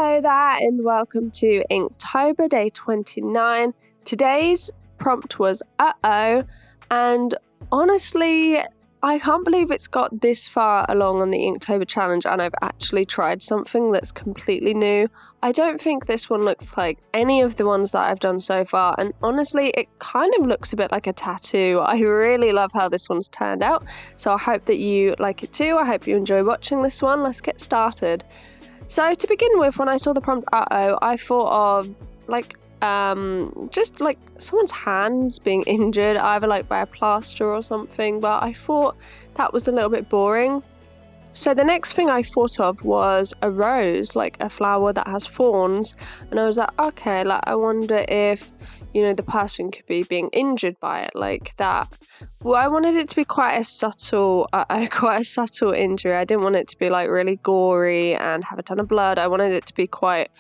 Hello there and welcome to Inktober day 29. Today's prompt was uh-oh, and honestly I can't believe it's got this far along on the Inktober challenge and I've actually tried something that's completely new. I don't think this one looks like any of the ones that I've done so far, and honestly it kind of looks a bit like a tattoo. I really love how this one's turned out, so I hope that you like it too. I hope you enjoy watching this one. Let's get started. So to begin with, when I saw the prompt uh-oh, I thought of just like someone's hands being injured, either like by a plaster or something, but I thought that was a little bit boring. So the next thing I thought of was a rose, like a flower that has thorns, and I was like, okay, like I wonder if, you know, the person could be being injured by it like that. Well, I wanted it to be quite a subtle injury. I didn't want it to be like really gory and have a ton of blood. I wanted it to be quite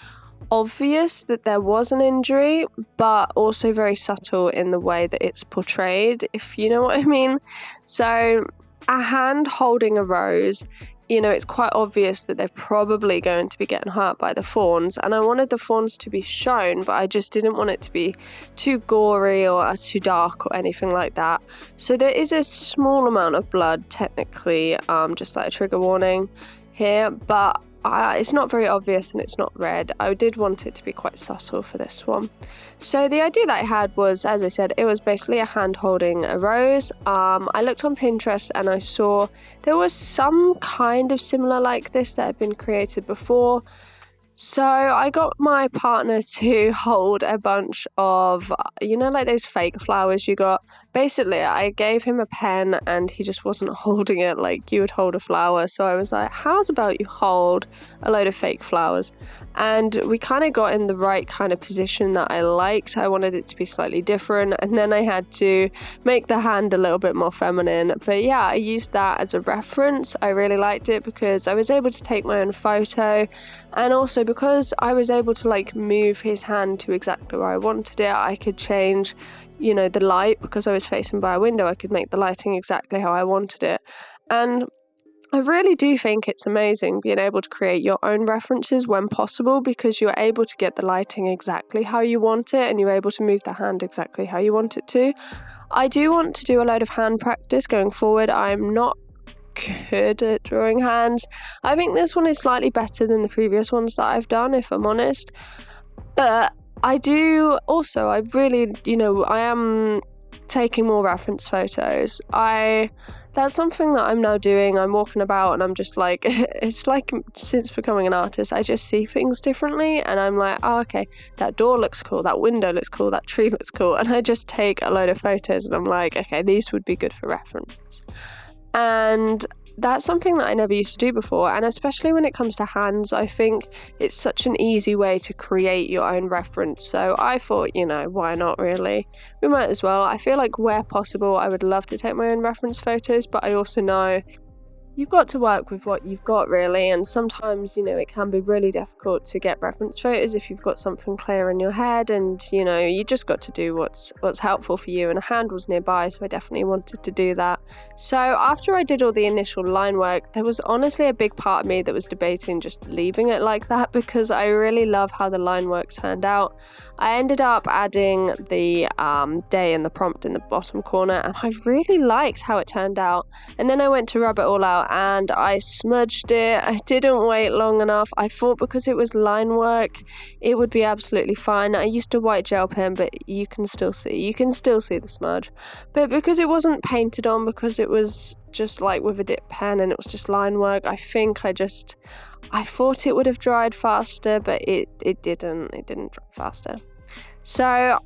obvious that there was an injury, but also very subtle in the way that it's portrayed, if you know what I mean. So a hand holding a rose, you know, it's quite obvious that they're probably going to be getting hurt by the thorns, and I wanted the thorns to be shown, but I just didn't want it to be too gory or too dark or anything like that. So there is a small amount of blood technically, just like a trigger warning here, but it's not very obvious and it's not red. I did want it to be quite subtle for this one. So the idea that I had was, as I said, it was basically a hand holding a rose. I looked on Pinterest and I saw there was some kind of similar like this that had been created before. So I got my partner to hold a bunch of, you know, like those fake flowers you got. Basically, I gave him a pen and he just wasn't holding it like you would hold a flower. So I was like, how's about you hold a load of fake flowers? And we kind of got in the right kind of position that I liked. I wanted it to be slightly different. And then I had to make the hand a little bit more feminine. But yeah, I used that as a reference. I really liked it because I was able to take my own photo, and also because I was able to like move his hand to exactly where I wanted it. I could change, you know, the light because I was facing by a window. I could make the lighting exactly how I wanted it. And I really do think it's amazing being able to create your own references when possible, because you're able to get the lighting exactly how you want it and you're able to move the hand exactly how you want it to. I do want to do a load of hand practice going forward. I'm not good at drawing hands. I think this one is slightly better than the previous ones that I've done, if I'm honest. But I really, you know, I am taking more reference photos. That's something that I'm now doing. I'm walking about and I'm just like, it's like since becoming an artist, I just see things differently and I'm like, oh, okay, that door looks cool, that window looks cool, that tree looks cool. And I just take a load of photos and I'm like, okay, these would be good for references. And that's something that I never used to do before, and especially when it comes to hands, I think it's such an easy way to create your own reference. So I thought, you know, why not really? We might as well. I feel like where possible, I would love to take my own reference photos, but I also know you've got to work with what you've got, really, and sometimes, you know, it can be really difficult to get reference photos if you've got something clear in your head, and, you know, you just got to do what's helpful for you, and a hand was nearby, so I definitely wanted to do that. So after I did all the initial line work, there was honestly a big part of me that was debating just leaving it like that, because I really love how the line work turned out. I ended up adding the day and the prompt in the bottom corner, and I really liked how it turned out. And then I went to rub it all out and I smudged it. I didn't wait long enough. I thought because it was line work, it would be absolutely fine. I used a white gel pen, but you can still see the smudge. But because it wasn't painted on, because it was just like with a dip pen and it was just line work, I think I thought it would have dried faster, but it didn't dry faster. So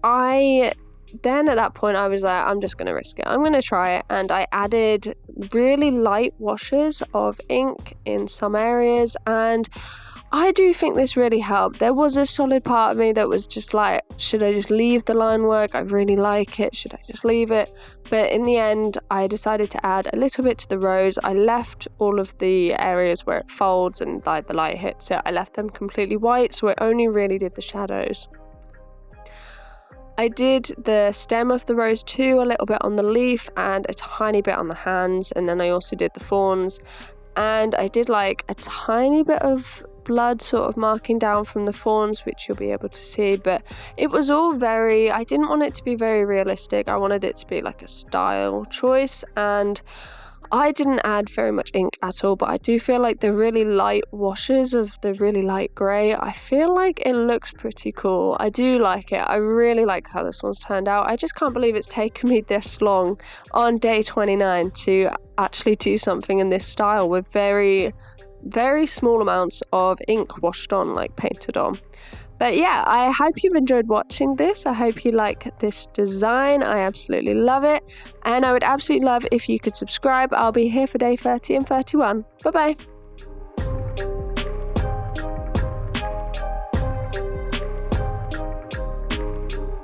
then at that point I was like, I'm just going to risk it. I'm going to try it. And I added really light washes of ink in some areas, and I do think this really helped. There was a solid part of me that was just like, should I just leave the line work? I really like it. Should I just leave it? But in the end, I decided to add a little bit to the rose. I left all of the areas where it folds and like the light hits it, I left them completely white, so I only really did the shadows. I did the stem of the rose too, a little bit on the leaf and a tiny bit on the hands, and then I also did the thorns, and I did like a tiny bit of blood sort of marking down from the fawns, which you'll be able to see, but it was all I didn't want it to be very realistic. I wanted it to be like a style choice, and I didn't add very much ink at all, but I do feel like the really light washes of the really light grey, I feel like it looks pretty cool. I do like it. I really like how this one's turned out. I just can't believe it's taken me this long on day 29 to actually do something in this style with very, very small amounts of ink washed on, like painted on. But yeah, I hope you've enjoyed watching this. I hope you like this design. I absolutely love it. And I would absolutely love if you could subscribe. I'll be here for day 30 and 31. Bye bye.